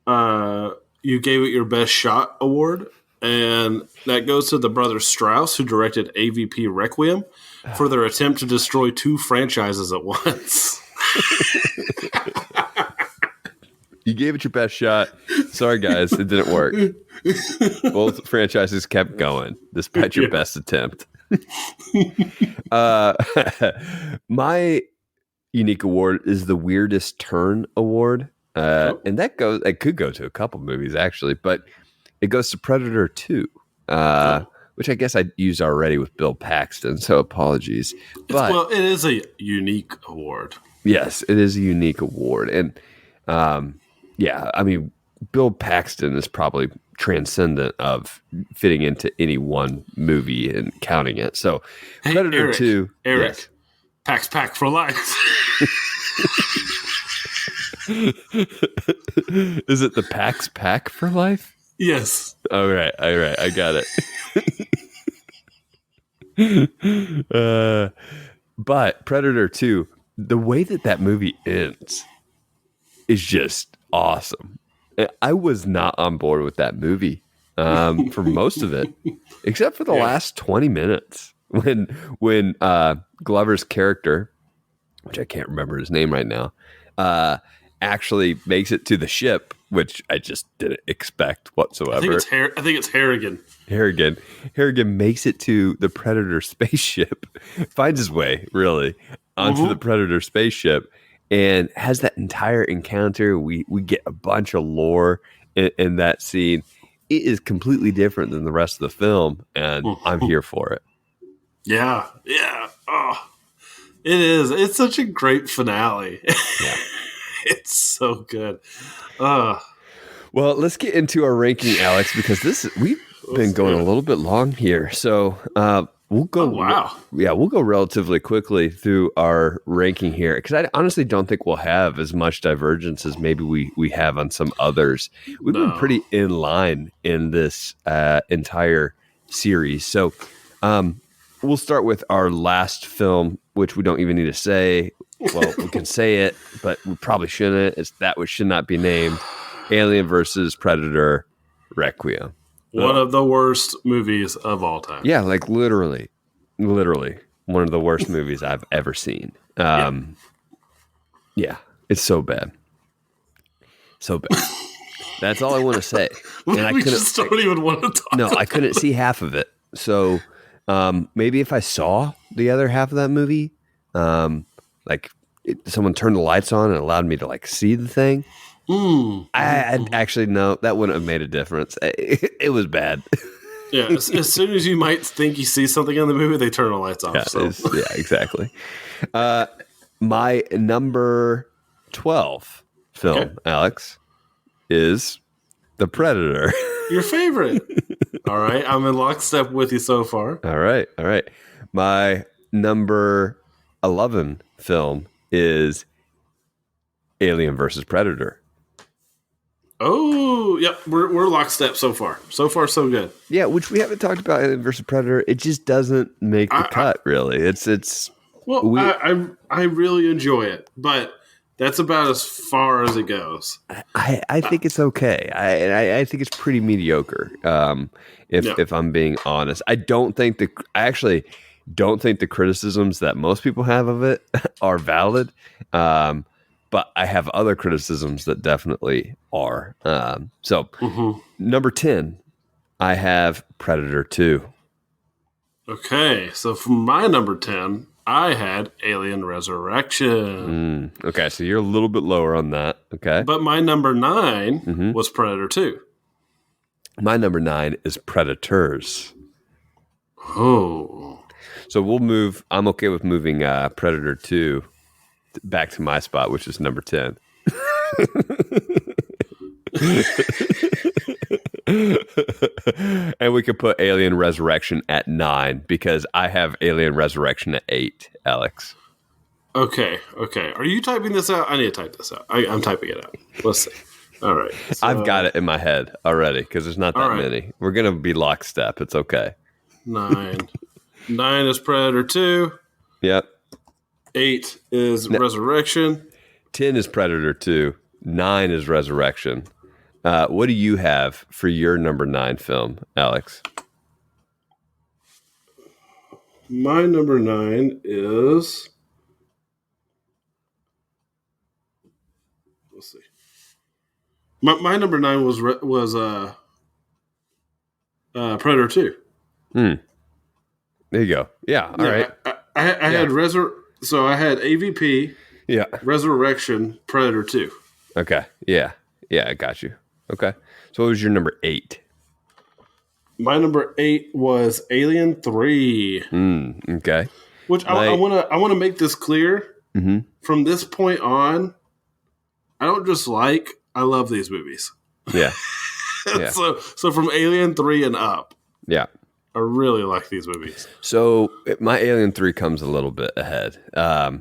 You Gave It Your Best Shot award, and that goes to the brothers Strauss, who directed AVP Requiem, for their attempt to destroy 2 franchises at once. You gave it your best shot. Sorry, guys, it didn't work. Both franchises kept going despite your best attempt. My unique award is the Weirdest Turn award, and it could go to a couple movies actually, but it goes to Predator 2, which I guess I used already with Bill Paxton. So apologies. But it is a unique award. Yes, it is a unique award, and I mean, Bill Paxton is probably transcendent of fitting into any one movie and counting it. So Hey, Predator Eric, 2. Eric, Yes. Pax Pack for life. Is it the Pax Pack for life? Yes. All right. I got it. But Predator 2, the way that movie ends is just awesome. I was not on board with that movie for most of it, except for the last 20 minutes when Glover's character, which I can't remember his name right now, actually makes it to the ship, which I just didn't expect whatsoever. I think it's Harrigan. Harrigan makes it to the Predator spaceship, finds his way really onto the Predator spaceship, and has that entire encounter. We get a bunch of lore in that scene. It is completely different than the rest of the film, and I'm here for it. Yeah. Oh, it is. It's such a great finale. Yeah. It's so good. Well, let's get into our ranking, Alex, because we've been going a little bit long here. So we'll go. Oh, wow. We'll go relatively quickly through our ranking here, because I honestly don't think we'll have as much divergence as maybe we have on some others. We've been pretty in line in this entire series. So we'll start with our last film, which we don't even need to say. Well, we can say it, but we probably shouldn't. It's that which should not be named. Alien versus Predator Requiem. One of the worst movies of all time. Yeah, like literally one of the worst movies I've ever seen. Yeah, it's so bad. So bad. That's all I want to say. And we just don't even want to talk No, about I couldn't see half of it. So maybe if I saw the other half of that movie, someone turned the lights on and allowed me to like see the thing. I actually, no, that wouldn't have made a difference. It was bad. Yeah, as soon as you might think you see something in the movie, they turn the lights off. Yeah, exactly. My number 12 film, Alex, is The Predator. Your favorite. All right, I'm in lockstep with you so far. All right. My number 11 film is Alien versus Predator. Oh, yep, we're lockstep so far. So far, so good. Yeah, which we haven't talked about Alien versus Predator. It just doesn't make the cut, really. I really enjoy it, but that's about as far as it goes. I think it's okay. I think it's pretty mediocre. If I'm being honest, I actually don't think the criticisms that most people have of it are valid. But I have other criticisms that definitely are. Number 10, I have Predator 2. Okay, so for my number 10, I had Alien Resurrection. Okay, so you're a little bit lower on that. Okay. But my number 9 was Predator 2. My number 9 is Predators. Oh. So I'm okay with moving Predator 2 back to my spot, which is number 10. And we could put Alien Resurrection at 9 because I have Alien Resurrection at 8, Alex. Okay. Are you typing this out? I need to type this out. I'm typing it out. Let's see. All right. So, I've got it in my head already because there's not that many. We're going to be lockstep. It's okay. 9. 9 is Predator 2. Yep. 8 is Resurrection. 10 is Predator 2. 9 is Resurrection. What do you have for your number 9 film, Alex? My number 9 is... Let's see. My number 9 was Predator 2. There you go. Yeah, all right. I had So I had AVP, Resurrection, Predator 2. Okay. Yeah, I got you. Okay. So what was your number 8? My number 8 was Alien 3. Okay. Which I want to make this clear. From this point on, I don't just I love these movies. Yeah. Yeah. So from Alien 3 and up, Yeah. I really like these movies. So my Alien 3 comes a little bit ahead. I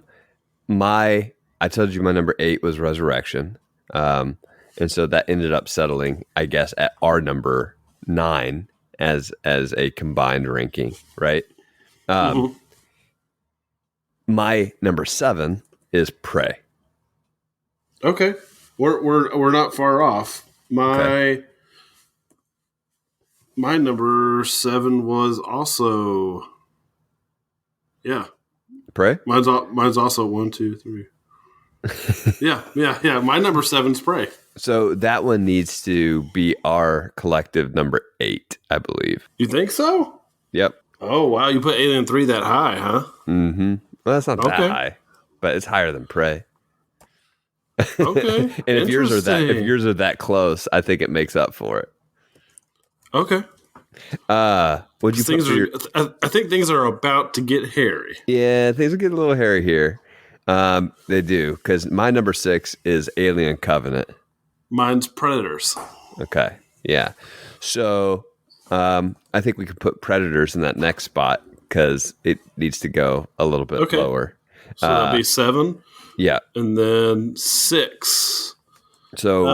told you my number 8 was Resurrection. And so that ended up settling, I guess, at our number 9 as a combined ranking, right? My number 7 is Prey. Okay. We're not far off. My number 7 was also Prey? Mine's also 1, 2, 3. Yeah. My number 7's Prey. So that one needs to be our collective number 8, I believe. You think so? Yep. Oh wow, you put Alien 3 that high, huh? Mm-hmm. Well, that's not that high, but it's higher than Prey. Okay. And if yours are that close, I think it makes up for it. Okay. What'd you put for your... I think things are about to get hairy. Yeah, things are getting a little hairy here. They do, because my number 6 is Alien Covenant. Mine's Predators. Okay. Yeah. So I think we could put Predators in that next spot because it needs to go a little bit lower. So that'll be 7. Yeah. And then 6. So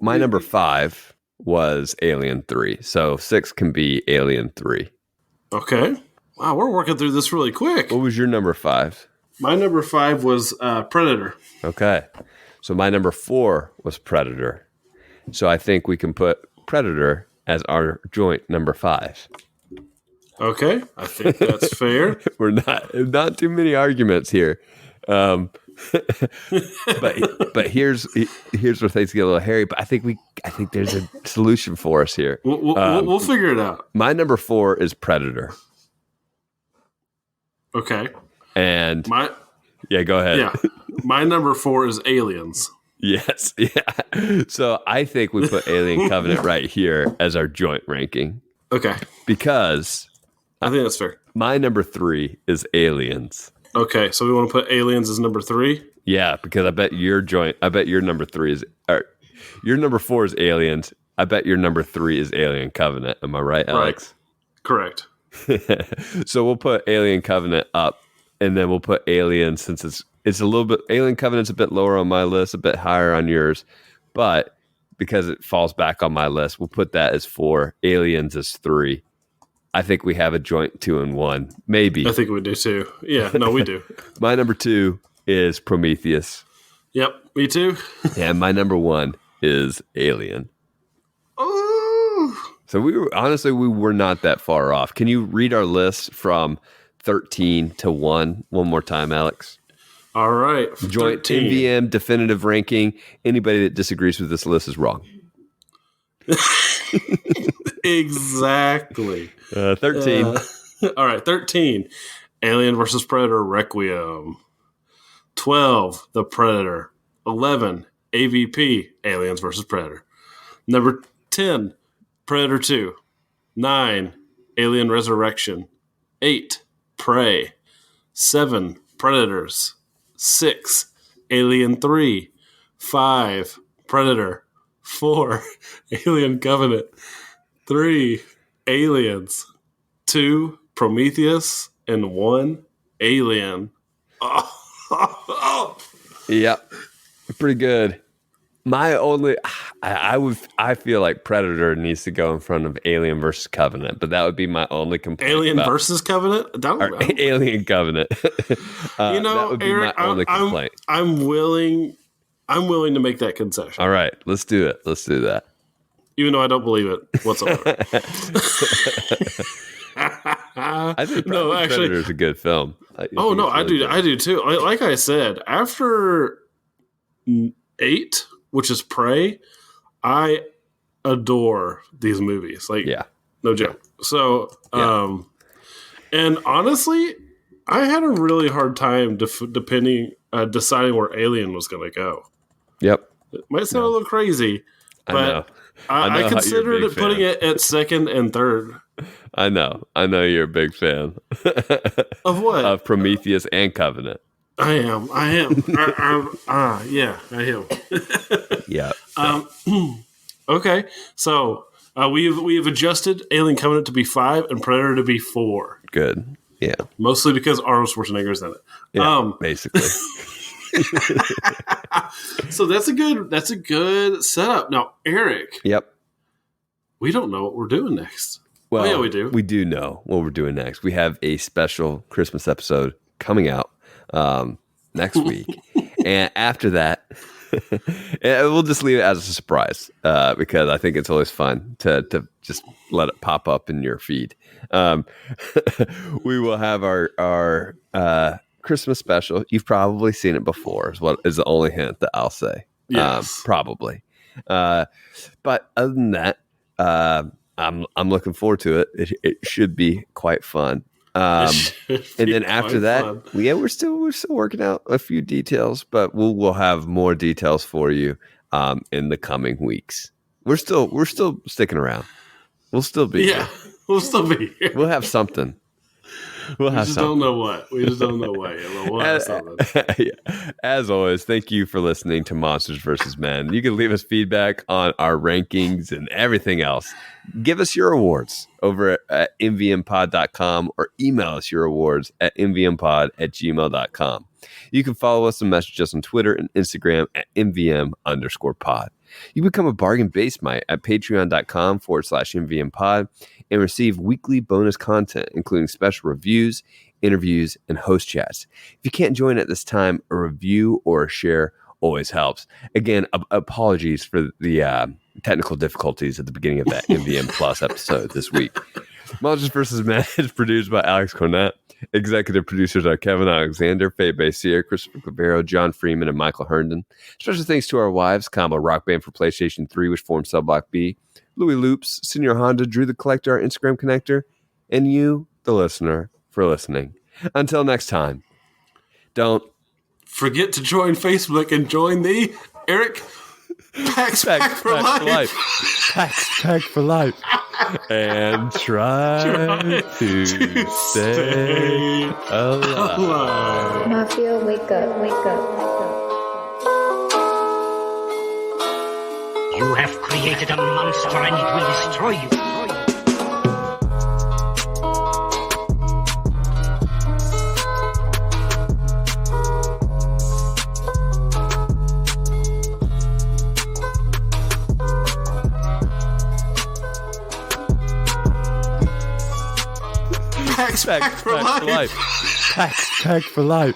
my number 5 was Alien 3. So 6 can be Alien 3. Okay. Wow, we're working through this really quick. What was your number 5? My number 5 was Predator. Okay. So my number 4 was Predator. So I think we can put Predator as our joint number 5. Okay. I think that's fair. We're not too many arguments here. But here's where things get a little hairy. But I think there's a solution for us here. We'll figure it out. My number 4 is Predator. Okay. And go ahead. Yeah. My number 4 is Aliens. Yes. Yeah. So I think we put Alien Covenant right here as our joint ranking. Okay. Because I think that's fair. My number 3 is Aliens. Okay, so we want to put Aliens as number 3? Yeah, because I bet your number 3 is, or your number 4 is Aliens. I bet your number 3 is Alien Covenant. Am I right, Alex? Right. Correct. So we'll put Alien Covenant up, and then we'll put Aliens, since it's a little bit, Alien Covenant's a bit lower on my list, a bit higher on yours, but because it falls back on my list, we'll put that as 4, Aliens as 3. I think we have a joint 2 and 1. Maybe. I think we do too. Yeah, no, we do. My number 2 is Prometheus. Yep, me too. And my number 1 is Alien. Oh. So we were not that far off. Can you read our list from 13 to 1 one more time, Alex? All right. Joint 13. MVM definitive ranking. Anybody that disagrees with this list is wrong. Exactly. 13. All right, 13. Alien vs. Predator Requiem. 12. The Predator. 11. AVP. Aliens vs. Predator. Number 10. Predator 2. 9. Alien Resurrection. 8. Prey. 7. Predators. 6. Alien 3. 5. Predator. 4. Alien Covenant. 3. Aliens. 2. Prometheus. And 1. Alien. Oh. Yeah. Pretty good. My only, I feel like Predator needs to go in front of Alien versus Covenant, but that would be my only complaint. Alien versus Covenant? Alien Covenant. That would be Eric, my only complaint. I'm willing to make that concession. All right, let's do it. Let's do that. Even though I don't believe it whatsoever. I think Predator is a good film. I do too. Like I said, after 8, which is Prey, I adore these movies. Like, no joke. So, and honestly, I had a really hard time deciding where Alien was going to go. Yep. It might sound a little crazy, but I considered it putting it at 2nd and 3rd. I know you're a big fan. Of what? Of Prometheus and Covenant. I am. Yeah, I am. Yeah. Okay, so we've adjusted Alien Covenant to be 5 and Predator to be 4. Good. Yeah. Mostly because Arnold Schwarzenegger's in it. Yeah. Basically. So that's a good setup. Now, Eric. Yep. We don't know what we're doing next. Well, yeah, we do. We do know what we're doing next. We have a special Christmas episode coming out next week. And after that, we'll just leave it as a surprise because I think it's always fun to just let it pop up in your feed. We will have our Christmas special. You've probably seen it before is the only hint that I'll say. Yes. Probably. But other than that, I'm looking forward to it. It should be quite fun. And then after that, we're still working out a few details, but we'll have more details for you in the coming weeks. We're still sticking around. We'll still be here. We'll still be here. We'll have something. We just don't know what. We just don't know what. We'll have something. As always, thank you for listening to Monsters vs. Men. You can leave us feedback on our rankings and everything else. Give us your awards over at mvmpod.com or email us your awards at mvmpod@gmail.com. You can follow us and message us on Twitter and Instagram at mvm_pod. You become a bargain basemite at patreon.com/mvmpod and receive weekly bonus content, including special reviews, interviews, and host chats. If you can't join at this time, a review or a share always helps. Again, apologies for the technical difficulties at the beginning of that MVM Plus episode this week. Monsters vs. Men is produced by Alex Cornett. Executive producers are Kevin Alexander, Faye Basier, Christopher Clavero, John Freeman, and Michael Herndon. Special thanks to our wives, Combo Rock Band for PlayStation 3, which formed Subblock B, Louis Loops, Senior Honda, Drew the Collector, our Instagram connector, and you, the listener, for listening. Until next time, don't forget to join Facebook and join the Eric Pax Pack for Life. Pack for life. And try to stay alive. Mafia, wake up, wake up. You have created a monster and it will destroy you. Pax Pack for Life. Pack for life.